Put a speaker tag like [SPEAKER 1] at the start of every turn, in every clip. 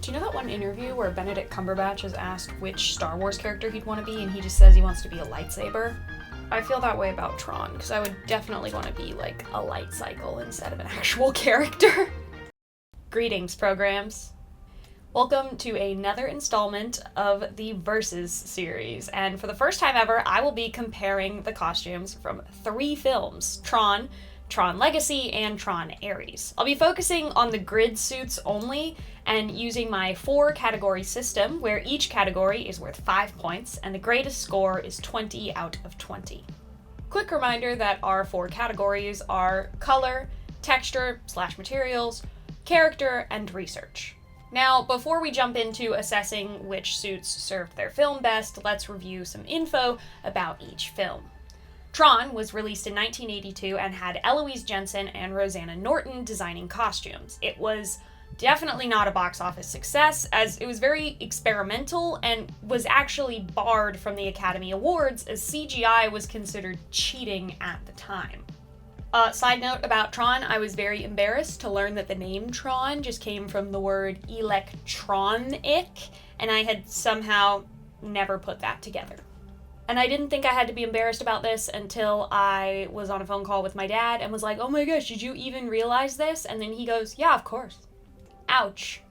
[SPEAKER 1] Do you know that one interview where Benedict Cumberbatch is asked which Star Wars character he'd want to be, and he just says he wants to be a lightsaber? I feel that way about Tron, because I would definitely want to be, like, a light cycle instead of an actual character. Greetings, programs. Welcome to another installment of the Versus series, and for the first time ever, I will be comparing the costumes from 3 films: Tron, Tron Legacy, and Tron Ares. I'll be focusing on the grid suits only, and using my 4-category system, where each category is worth 5 points, and the greatest score is 20 out of 20. Quick reminder that our 4 categories are color, texture/materials, character, and research. Now, before we jump into assessing which suits served their film best, let's review some info about each film. Tron was released in 1982 and had Eloise Jensen and Rosanna Norton designing costumes. It was definitely not a box office success, as it was very experimental and was actually barred from the Academy Awards, as CGI was considered cheating at the time. Side note about Tron, I was very embarrassed to learn that the name Tron just came from the word electronic, and I had somehow never put that together. And I didn't think I had to be embarrassed about this until I was on a phone call with my dad and was like, "Oh my gosh, did you even realize this?" And then he goes, "Yeah, of course." Ouch.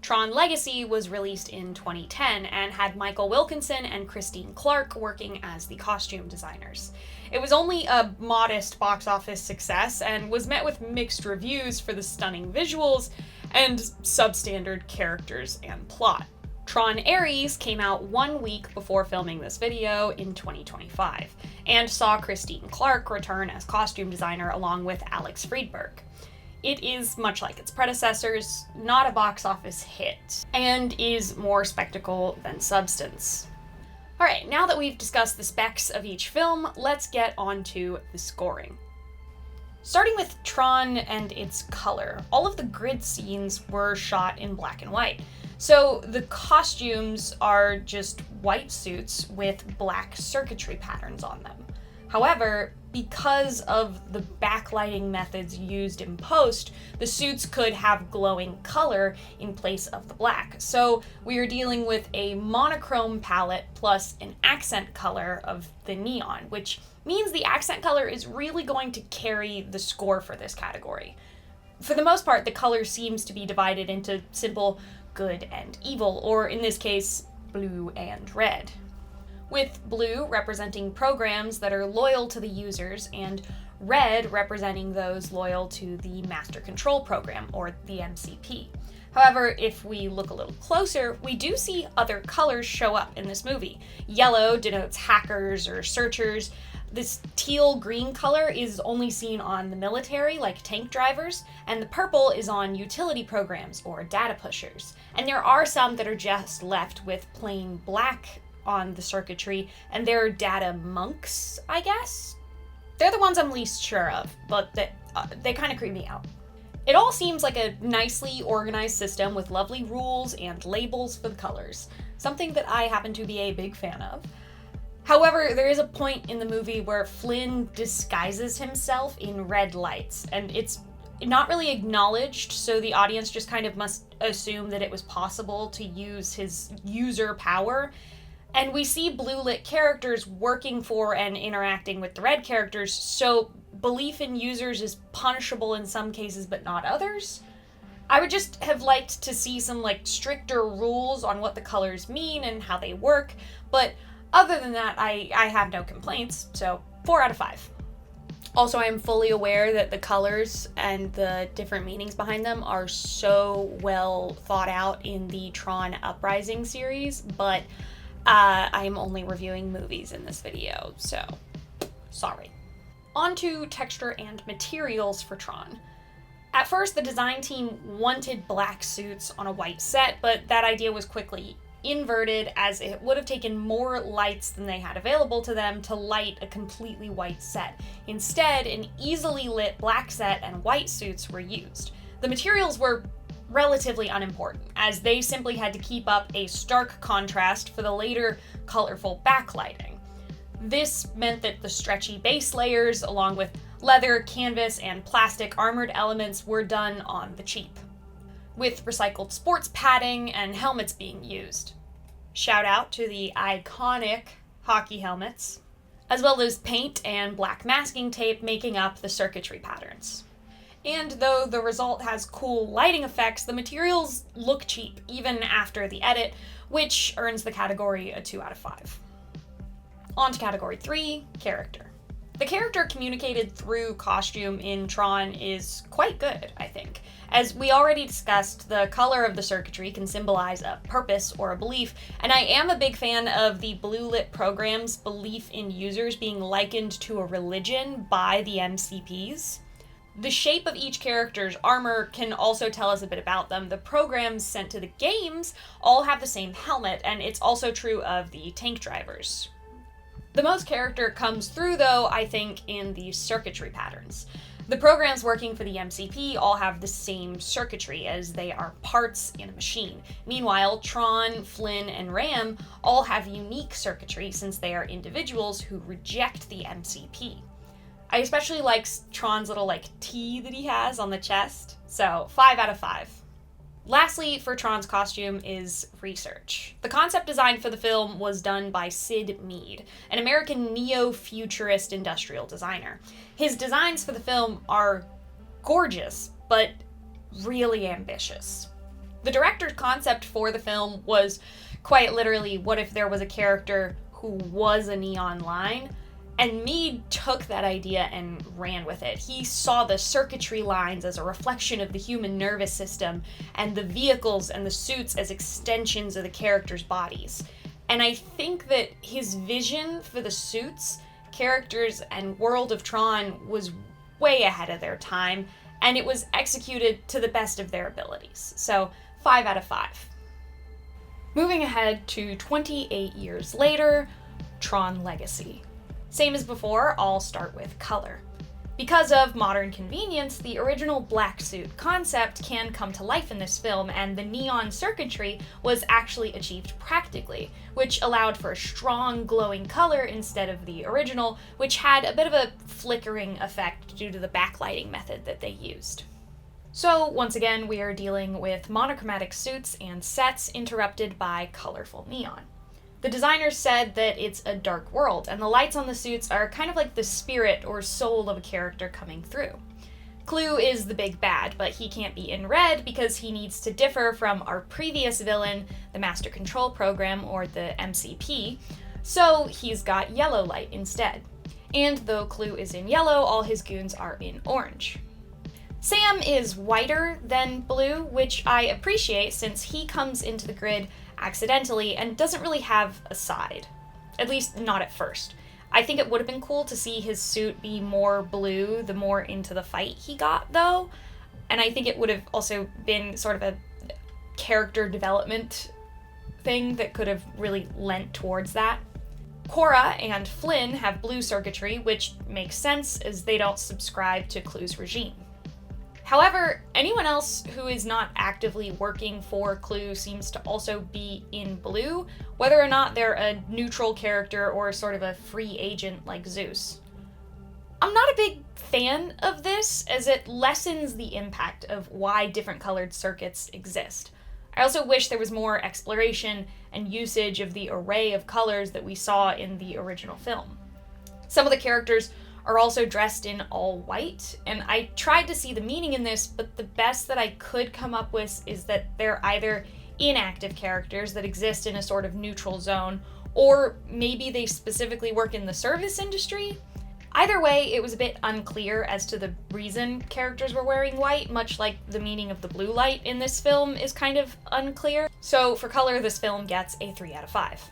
[SPEAKER 1] Tron Legacy was released in 2010 and had Michael Wilkinson and Christine Clark working as the costume designers. It was only a modest box office success and was met with mixed reviews for the stunning visuals and substandard characters and plot. Tron Ares came out 1 week before filming this video in 2025, and saw Christine Clark return as costume designer along with Alex Friedberg. It is, much like its predecessors, not a box office hit, and is more spectacle than substance. Alright, now that we've discussed the specs of each film, let's get on to the scoring. Starting with Tron and its color, all of the grid scenes were shot in black and white. So the costumes are just white suits with black circuitry patterns on them. However, because of the backlighting methods used in post, the suits could have glowing color in place of the black. So we are dealing with a monochrome palette plus an accent color of the neon, which means the accent color is really going to carry the score for this category. For the most part, the color seems to be divided into simple good and evil, or in this case, blue and red. With blue representing programs that are loyal to the users, and red representing those loyal to the Master Control Program, or the MCP. However, if we look a little closer, we do see other colors show up in this movie. Yellow denotes hackers or searchers. This teal-green color is only seen on the military, like tank drivers, and the purple is on utility programs or data pushers. And there are some that are just left with plain black on the circuitry, and they're data monks, I guess? They're the ones I'm least sure of, but they kind of creep me out. It all seems like a nicely organized system with lovely rules and labels for the colors, something that I happen to be a big fan of. However, there is a point in the movie where Flynn disguises himself in red lights, and it's not really acknowledged, so the audience just kind of must assume that it was possible to use his user power. And we see blue-lit characters working for and interacting with the red characters, so belief in users is punishable in some cases but not others. I would just have liked to see some stricter rules on what the colors mean and how they work, but other than that, I have no complaints, so 4 out of 5. Also, I am fully aware that the colors and the different meanings behind them are so well thought out in the Tron Uprising series, but I am only reviewing movies in this video, so sorry. On to texture and materials for Tron. At first, the design team wanted black suits on a white set, but that idea was quickly inverted, as it would have taken more lights than they had available to them to light a completely white set. Instead, an easily lit black set and white suits were used. The materials were relatively unimportant, as they simply had to keep up a stark contrast for the later colorful backlighting. This meant that the stretchy base layers, along with leather, canvas, and plastic armored elements, were done on the cheap. with recycled sports padding and helmets being used. Shout out to the iconic hockey helmets, as well as paint and black masking tape making up the circuitry patterns. And though the result has cool lighting effects, the materials look cheap, even after the edit, which earns the category a 2 out of 5. On to category 3, character. The character communicated through costume in Tron is quite good, I think. As we already discussed, the color of the circuitry can symbolize a purpose or a belief, and I am a big fan of the Blue Lit program's belief in users being likened to a religion by the MCPs. The shape of each character's armor can also tell us a bit about them. The programs sent to the games all have the same helmet, and it's also true of the tank drivers. The most character comes through, though, I think, in the circuitry patterns. The programs working for the MCP all have the same circuitry, as they are parts in a machine. Meanwhile, Tron, Flynn, and Ram all have unique circuitry since they are individuals who reject the MCP. I especially like Tron's little, T that he has on the chest, so 5 out of 5. Lastly, for Tron's costume is research. The concept design for the film was done by Sid Mead, an American neo-futurist industrial designer. His designs for the film are gorgeous, but really ambitious. The director's concept for the film was quite literally, what if there was a character who was a neon line? And Mead took that idea and ran with it. He saw the circuitry lines as a reflection of the human nervous system, and the vehicles and the suits as extensions of the characters' bodies. And I think that his vision for the suits, characters, and world of Tron was way ahead of their time, and it was executed to the best of their abilities. So 5 out of 5. Moving ahead to 28 years later, Tron Legacy. Same as before, I'll start with color. Because of modern convenience, the original black suit concept can come to life in this film, and the neon circuitry was actually achieved practically, which allowed for a strong glowing color instead of the original, which had a bit of a flickering effect due to the backlighting method that they used. So once again, we are dealing with monochromatic suits and sets interrupted by colorful neon. The designers said that it's a dark world, and the lights on the suits are kind of like the spirit or soul of a character coming through. Clue is the big bad, but he can't be in red because he needs to differ from our previous villain, the Master Control Program, or the MCP, so he's got yellow light instead. And though Clue is in yellow, all his goons are in orange. Sam is whiter than blue, which I appreciate since he comes into the grid accidentally and doesn't really have a side. At least not at first. I think it would have been cool to see his suit be more blue the more into the fight he got, though. And I think it would have also been sort of a character development thing that could have really lent towards that. Cora and Flynn have blue circuitry, which makes sense as they don't subscribe to Clue's regime. However, anyone else who is not actively working for Clue seems to also be in blue, whether or not they're a neutral character or sort of a free agent like Zeus. I'm not a big fan of this, as it lessens the impact of why different colored circuits exist. I also wish there was more exploration and usage of the array of colors that we saw in the original film. Some of the characters are also dressed in all white, and I tried to see the meaning in this, but the best that I could come up with is that they're either inactive characters that exist in a sort of neutral zone, or maybe they specifically work in the service industry. Either way, it was a bit unclear as to the reason characters were wearing white, much like the meaning of the blue light in this film is kind of unclear. So for color, this film gets a 3 out of 5.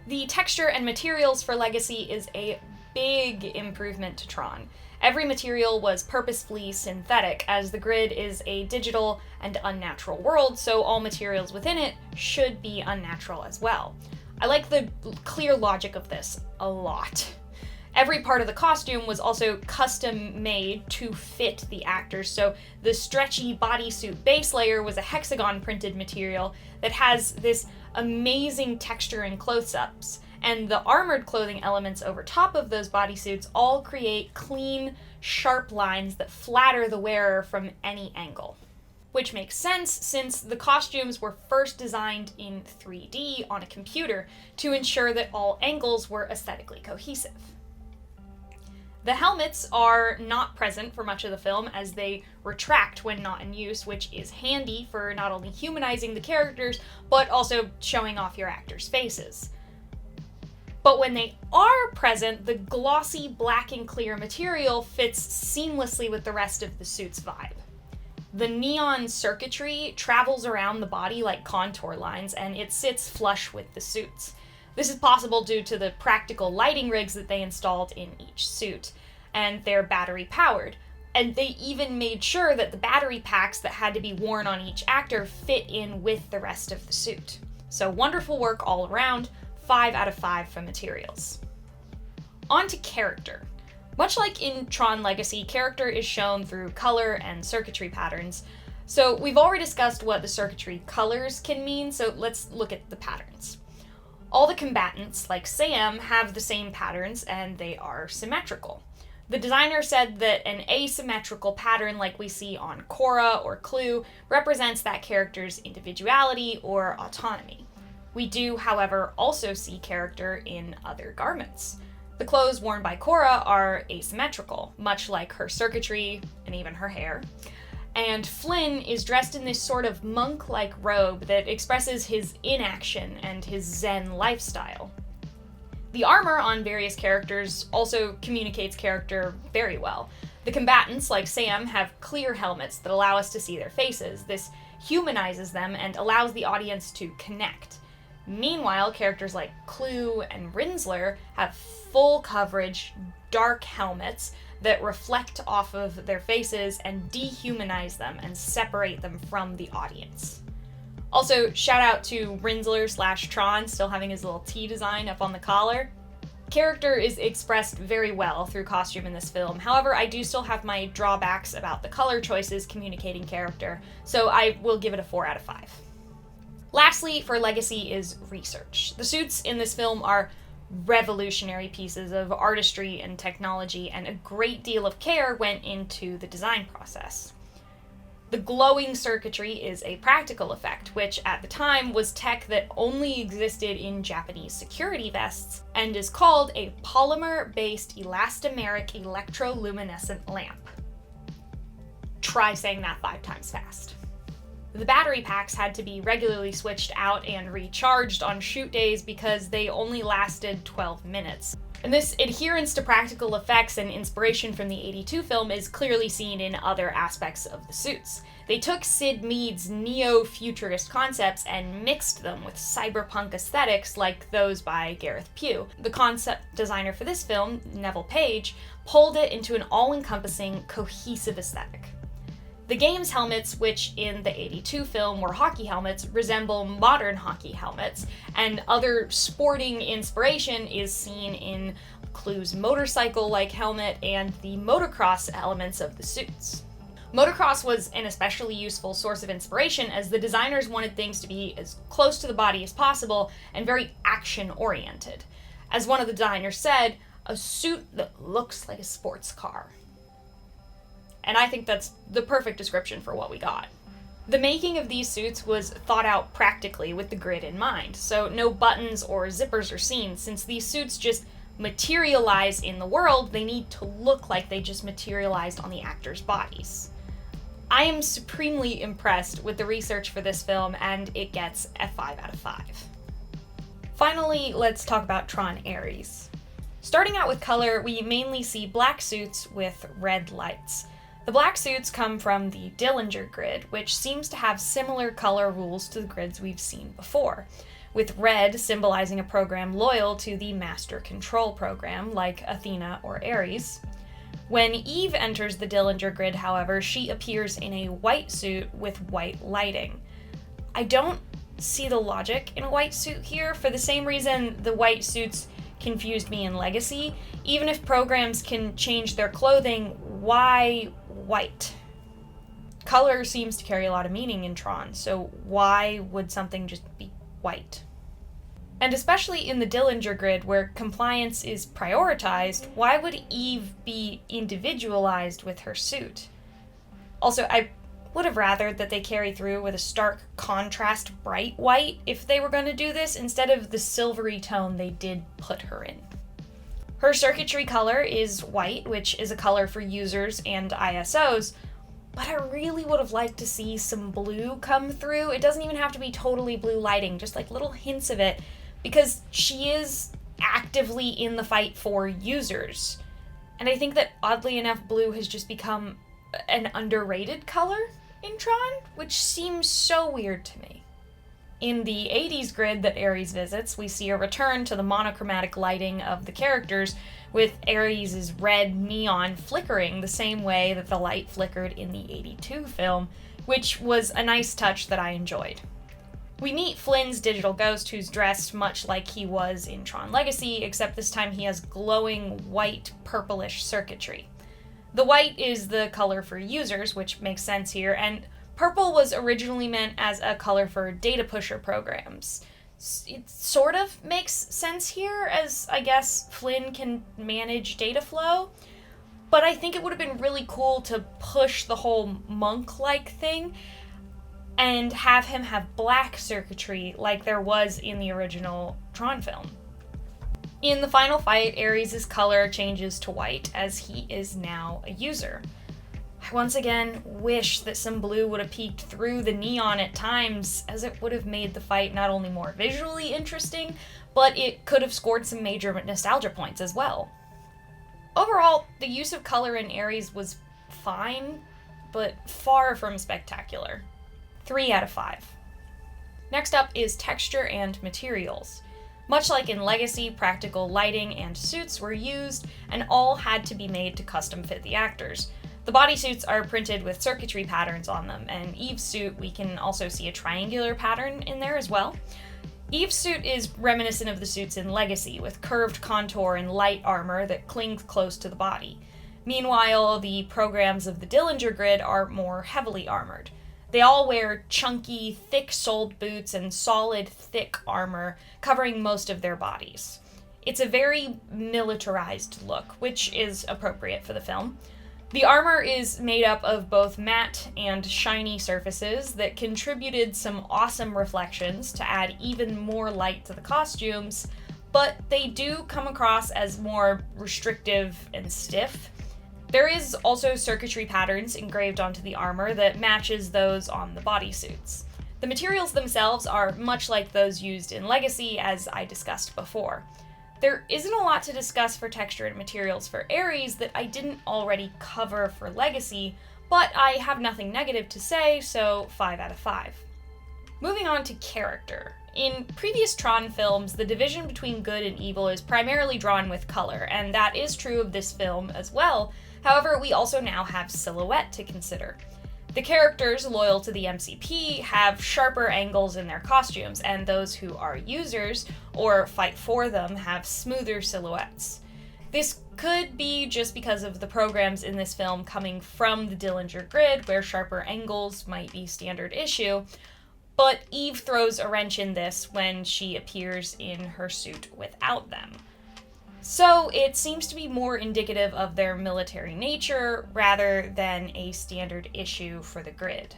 [SPEAKER 1] The texture and materials for Legacy is a big improvement to Tron. Every material was purposefully synthetic, as the grid is a digital and unnatural world, so all materials within it should be unnatural as well. I like the clear logic of this a lot. Every part of the costume was also custom made to fit the actors, so the stretchy bodysuit base layer was a hexagon printed material that has this amazing texture and close-ups, and the armored clothing elements over top of those bodysuits all create clean, sharp lines that flatter the wearer from any angle. which makes sense since the costumes were first designed in 3D on a computer to ensure that all angles were aesthetically cohesive. The helmets are not present for much of the film as they retract when not in use, which is handy for not only humanizing the characters, but also showing off your actors' faces. But when they are present, the glossy black and clear material fits seamlessly with the rest of the suit's vibe. The neon circuitry travels around the body like contour lines, and it sits flush with the suits. This is possible due to the practical lighting rigs that they installed in each suit, and they're battery-powered. And they even made sure that the battery packs that had to be worn on each actor fit in with the rest of the suit. So wonderful work all around, 5 out of 5 for materials. On to character. Much like in Tron Legacy, character is shown through color and circuitry patterns. So we've already discussed what the circuitry colors can mean, so let's look at the patterns. All the combatants, like Sam, have the same patterns and they are symmetrical. The designer said that an asymmetrical pattern like we see on Korra or Clue represents that character's individuality or autonomy. We do, however, also see character in other garments. The clothes worn by Korra are asymmetrical, much like her circuitry and even her hair. And Flynn is dressed in this sort of monk-like robe that expresses his inaction and his Zen lifestyle. The armor on various characters also communicates character very well. The combatants, like Sam, have clear helmets that allow us to see their faces. This humanizes them and allows the audience to connect. Meanwhile, characters like Clue and Rinsler have full coverage, dark helmets that reflect off of their faces and dehumanize them and separate them from the audience. Also, shout out to Rinsler/Tron, still having his little T design up on the collar. Character is expressed very well through costume in this film. However, I do still have my drawbacks about the color choices communicating character, so I will give it a 4 out of 5. Lastly, for Legacy is research. The suits in this film are revolutionary pieces of artistry and technology, and a great deal of care went into the design process. The glowing circuitry is a practical effect, which at the time was tech that only existed in Japanese security vests, and is called a polymer-based elastomeric electroluminescent lamp. Try saying that 5 times fast. The battery packs had to be regularly switched out and recharged on shoot days because they only lasted 12 minutes. And this adherence to practical effects and inspiration from the '82 film is clearly seen in other aspects of the suits. They took Sid Mead's neo-futurist concepts and mixed them with cyberpunk aesthetics like those by Gareth Pugh. The concept designer for this film, Neville Page, pulled it into an all-encompassing, cohesive aesthetic. The game's helmets, which in the '82 film were hockey helmets, resemble modern hockey helmets, and other sporting inspiration is seen in Clue's motorcycle-like helmet and the motocross elements of the suits. Motocross was an especially useful source of inspiration as the designers wanted things to be as close to the body as possible and very action-oriented. As one of the designers said, a suit that looks like a sports car. And I think that's the perfect description for what we got. The making of these suits was thought out practically with the grid in mind, so no buttons or zippers are seen. Since these suits just materialize in the world, they need to look like they just materialized on the actors' bodies. I am supremely impressed with the research for this film, and it gets a 5 out of 5. Finally, let's talk about Tron Ares. Starting out with color, we mainly see black suits with red lights. The black suits come from the Dillinger grid, which seems to have similar color rules to the grids we've seen before, with red symbolizing a program loyal to the Master Control program, like Athena or Ares. When Eve enters the Dillinger grid, however, she appears in a white suit with white lighting. I don't see the logic in a white suit here, for the same reason the white suits confused me in Legacy. Even if programs can change their clothing, why white? Color seems to carry a lot of meaning in Tron, so why would something just be white? And especially in the Dillinger grid, where compliance is prioritized, why would Eve be individualized with her suit? Also, I would have rathered that they carry through with a stark contrast bright white if they were going to do this, instead of the silvery tone they did put her in. Her circuitry color is white, which is a color for users and ISOs, but I really would have liked to see some blue come through. It doesn't even have to be totally blue lighting, just like little hints of it, because she is actively in the fight for users. And I think that, oddly enough, blue has just become an underrated color in Tron, which seems so weird to me. In the 80s grid that Ares visits, we see a return to the monochromatic lighting of the characters, with Ares' red neon flickering the same way that the light flickered in the 82 film, which was a nice touch that I enjoyed. We meet Flynn's digital ghost, who's dressed much like he was in Tron Legacy, except this time he has glowing white purplish circuitry. The white is the color for users, which makes sense here, and purple was originally meant as a color for data pusher programs. It sort of makes sense here, as I guess Flynn can manage data flow, but I think it would have been really cool to push the whole monk-like thing and have him have black circuitry like there was in the original Tron film. In the final fight, Ares' color changes to white as he is now a user. I once again wish that some blue would have peeked through the neon at times, as it would have made the fight not only more visually interesting, but it could have scored some major nostalgia points as well. Overall, the use of color in Ares was fine, but far from spectacular. 3 out of 5. Next up is texture and materials. Much like in Legacy, practical lighting and suits were used, and all had to be made to custom fit the actors. The bodysuits are printed with circuitry patterns on them, and Eve's suit, we can also see a triangular pattern in there as well. Eve's suit is reminiscent of the suits in Legacy, with curved contour and light armor that clings close to the body. Meanwhile, the programs of the Dillinger grid are more heavily armored. They all wear chunky, thick-soled boots and solid, thick armor, covering most of their bodies. It's a very militarized look, which is appropriate for the film. The armor is made up of both matte and shiny surfaces that contributed some awesome reflections to add even more light to the costumes, but they do come across as more restrictive and stiff. There is also circuitry patterns engraved onto the armor that matches those on the bodysuits. The materials themselves are much like those used in Legacy, as I discussed before. There isn't a lot to discuss for texture and materials for Ares that I didn't already cover for Legacy, but I have nothing negative to say, so 5 out of 5. Moving on to character. In previous Tron films, the division between good and evil is primarily drawn with color, and that is true of this film as well. However, we also now have silhouette to consider. The characters loyal to the MCP have sharper angles in their costumes, and those who are users or fight for them have smoother silhouettes. This could be just because of the programs in this film coming from the Dillinger grid, where sharper angles might be standard issue, but Eve throws a wrench in this when she appears in her suit without them. So it seems to be more indicative of their military nature rather than a standard issue for the grid.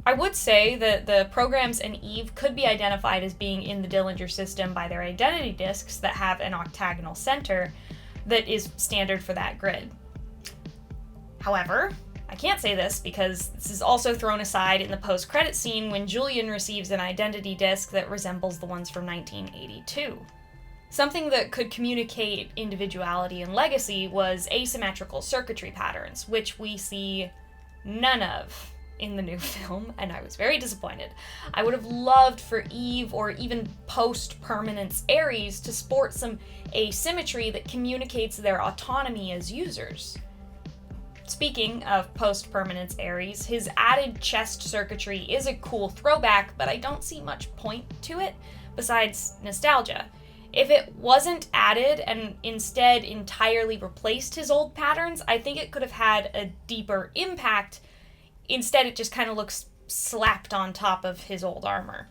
[SPEAKER 1] I would say that the programs and Eve could be identified as being in the Dillinger system by their identity discs that have an octagonal center that is standard for that grid. However, I can't say this because this is also thrown aside in the post-credit scene when Julian receives an identity disc that resembles the ones from 1982. Something that could communicate individuality and legacy was asymmetrical circuitry patterns, which we see none of in the new film, and I was very disappointed. I would have loved for Eve, or even post-permanence Ares, to sport some asymmetry that communicates their autonomy as users. Speaking of post-permanence Ares, his added chest circuitry is a cool throwback, but I don't see much point to it besides nostalgia. If it wasn't added and instead entirely replaced his old patterns, I think it could have had a deeper impact. Instead, it just kind of looks slapped on top of his old armor.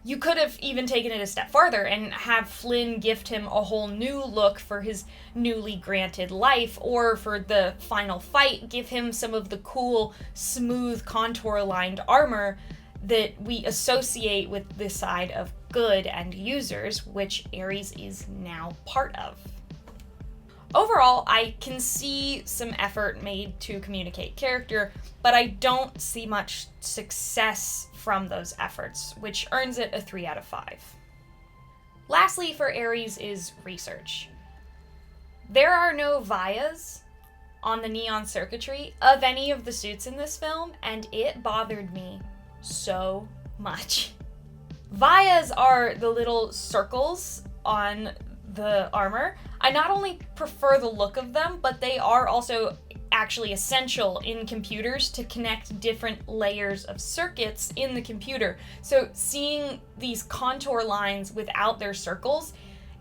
[SPEAKER 1] You could have even taken it a step farther and have Flynn gift him a whole new look for his newly granted life, or for the final fight, give him some of the cool, smooth, contour-lined armor that we associate with the side of good and users, which Ares is now part of. Overall, I can see some effort made to communicate character, but I don't see much success from those efforts, which earns it a 3 out of 5. Lastly, for Ares is research. There are no vias on the neon circuitry of any of the suits in this film, and it bothered me so much. Vias are the little circles on the armor. I not only prefer the look of them, but they are also actually essential in computers to connect different layers of circuits in the computer. So seeing these contour lines without their circles,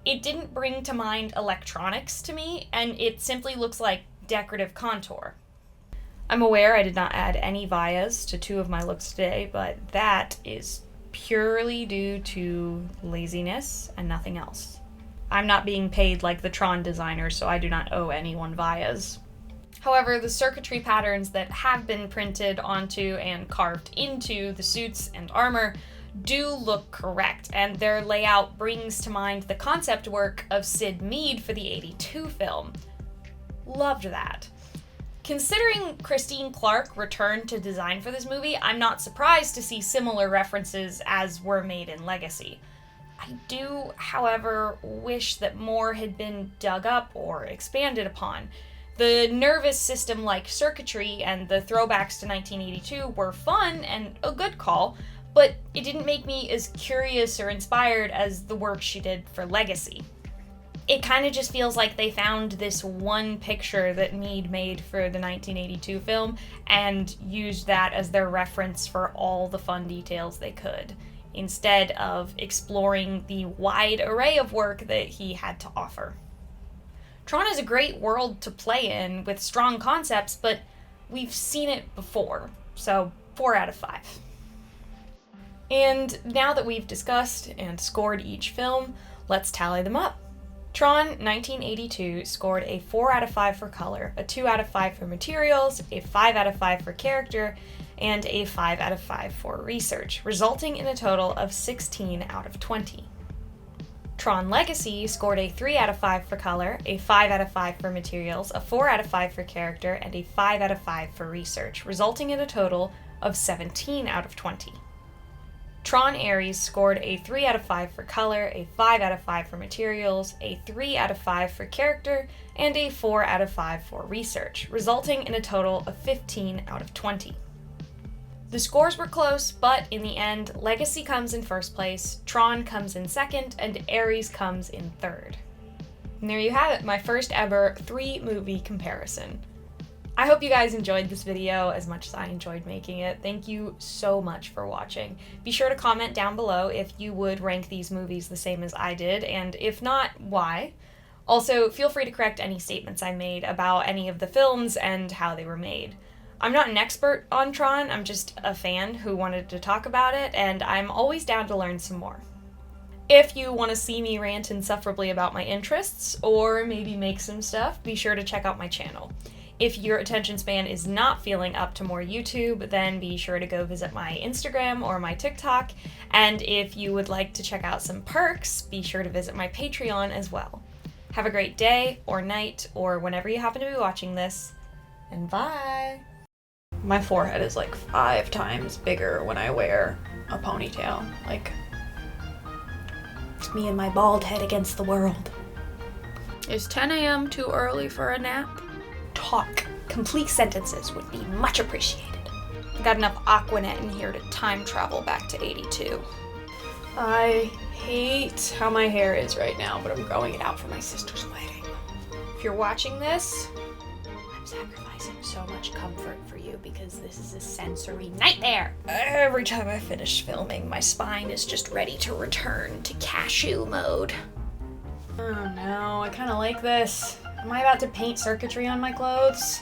[SPEAKER 1] it didn't bring to mind electronics to me, and it simply looks like decorative contour. I'm aware I did not add any vias to 2 of my looks today, but that is purely due to laziness and nothing else. I'm not being paid like the Tron designer, so I do not owe anyone vias. However, the circuitry patterns that have been printed onto and carved into the suits and armor do look correct, and their layout brings to mind the concept work of Sid Mead for the '82 film. Loved that. Considering Christine Clark returned to design for this movie, I'm not surprised to see similar references as were made in Legacy. I do, however, wish that more had been dug up or expanded upon. The nervous system-like circuitry and the throwbacks to 1982 were fun and a good call, but it didn't make me as curious or inspired as the work she did for Legacy. It kind of just feels like they found this one picture that Mead made for the 1982 film and used that as their reference for all the fun details they could, instead of exploring the wide array of work that he had to offer. Tron is a great world to play in with strong concepts, but we've seen it before, so 4 out of 5. And now that we've discussed and scored each film, let's tally them up. Tron 1982 scored a 4 out of 5 for color, a 2 out of 5 for materials, a 5 out of 5 for character, and a 5 out of 5 for research, resulting in a total of 16 out of 20. Tron Legacy scored a 3 out of 5 for color, a 5 out of 5 for materials, a 4 out of 5 for character, and a 5 out of 5 for research, resulting in a total of 17 out of 20. Tron Ares scored a 3 out of 5 for color, a 5 out of 5 for materials, a 3 out of 5 for character, and a 4 out of 5 for research, resulting in a total of 15 out of 20. The scores were close, but in the end, Legacy comes in first place, Tron comes in second, and Ares comes in third. And there you have it, my first ever 3-movie comparison. I hope you guys enjoyed this video as much as I enjoyed making it. Thank you so much for watching. Be sure to comment down below if you would rank these movies the same as I did, and if not, why? Also, feel free to correct any statements I made about any of the films and how they were made. I'm not an expert on Tron, I'm just a fan who wanted to talk about it, and I'm always down to learn some more. If you want to see me rant insufferably about my interests, or maybe make some stuff, be sure to check out my channel. If your attention span is not feeling up to more YouTube, then be sure to go visit my Instagram or my TikTok, and if you would like to check out some perks, be sure to visit my Patreon as well. Have a great day, or night, or whenever you happen to be watching this, and bye! My forehead is like 5 times bigger when I wear a ponytail. Like, it's me and my bald head against the world. Is 10 a.m. too early for a nap? Talk. Complete sentences would be much appreciated. Got enough Aquanet in here to time travel back to '82. I hate how my hair is right now, but I'm growing it out for my sister's wedding. If you're watching this, I'm sacrificing so much comfort for you because this is a sensory nightmare. Every time I finish filming, my spine is just ready to return to cashew mode. Oh no, I kind of like this. Am I about to paint circuitry on my clothes?